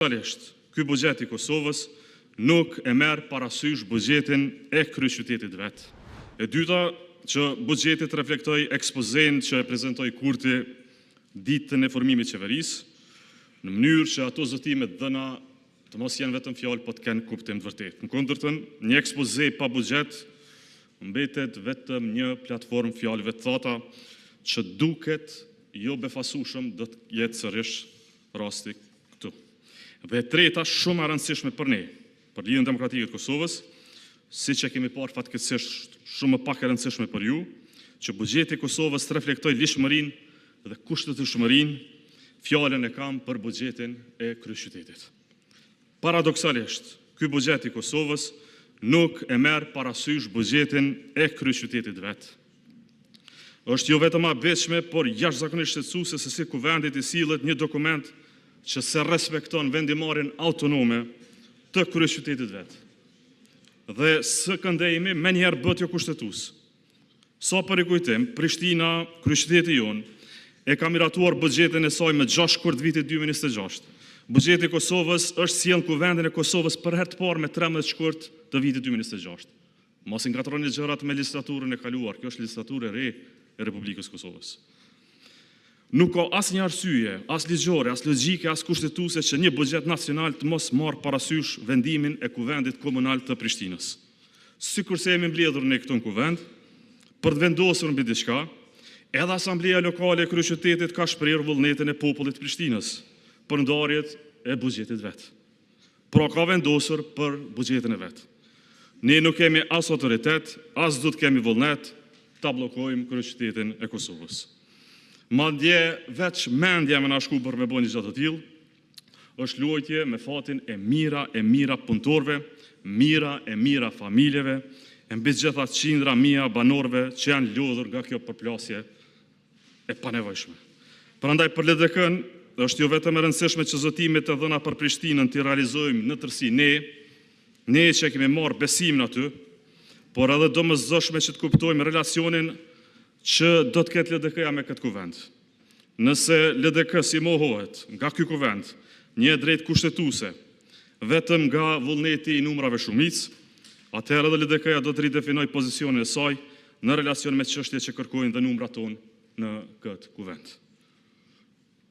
Ky buxhet i Kosovës nuk e merr parasysh buxhetin e kryeqytetit vet. E dyta, që buxheti të reflektoj ekspozen që e prezentoi Kurti ditën e formimit të qeverisë, në mënyrë që ato zotimet dhëna të mos jenë vetëm fjalë, po të kenë kuptim të vërtetë. Në kundërtën, një ekspoze pa buxhet mbetet vetëm një platformë fjalëve të thata që duket jo befasueshëm do të jetë sërish rasti këtu. Dhe treta, shumë e rëndësishme për ne, për Lidhjen Demokratike të Kosovës, siç e kemi parë fatkeqësisht shumë më pak e rëndësishme për ju, që buxheti i Kosovës të reflektoj lishmërinë dhe kushtëtishmërinë, fjalën e kam për buxhetin e kryeqytetit. Paradoksalisht, ky buxhet i Kosovës nuk e merr parasysh buxhetin e kryeqytetit vet. Është jo vetëm abetshme, por jashtëzakonisht shqetësuese se si kuvendit i sillet një dokument që se respekton vendimarrjen autonome të kryeqytetit vet. Dhe së këndejmi me njerë bët jo kushtetues. Sa për i kujtim, Prishtina, kryeqyteti jonë, e ka miratuar buxhetin e saj me 6 shkurt vitit 2026. Buxheti i Kosovës është sjellë kuvendin e Kosovës për herë të parë me 13 shkurt të vitit 2026. Mos i ngatroni gjërat me legjislaturën e kaluar, kjo është legjislaturë e re e Republikës Kosovës. Nuk ka asnjë arsye, as ligjore, as logjike, as kushtetuese që një buxhet nacional të mos marrë parasysh vendimin e kuvendit komunal të Prishtinës. Sikurse jemi mbledhur ne këtu në kuvend për të vendosur mbi diçka, edhe Asambleja Lokale e Kryeqytetit ka shprehur vullnetin e popullit të Prishtinës për ndarjet e buxhetit vet. Pra ka vendosur për buxhetin e vet. Ne nuk kemi as autoritet, as do të kemi vullnet ta bllokojmë kryeqytetin e Kosovës. Madje veç mendja me na shku për me bëni gjatë të tillë, është luajtje me fatin e mira punëtorëve, e mira familjeve, e mbi gjitha qindra mia banorëve që janë lodhur nga kjo përplasje e panevojshme. Prandaj për LDK-n është jo vetëm e rëndësishme që zotimet e dhëna për Prishtinën të realizojmë në tërësi ne që kemi marrë besimin aty, por edhe domosdoshme që të kuptojmë relacionin që do të ketë LDK-ja me këtë kuvend. Nëse LDK si mohohet nga ky kuvend një drejt kushtetuese vetëm nga vullneti i numrave shumicë, atëherë edhe LDK-ja do të ridefinoj pozicionin e saj në relacion me çështjet që kërkojnë dhe numrat tonë në këtë kuvend.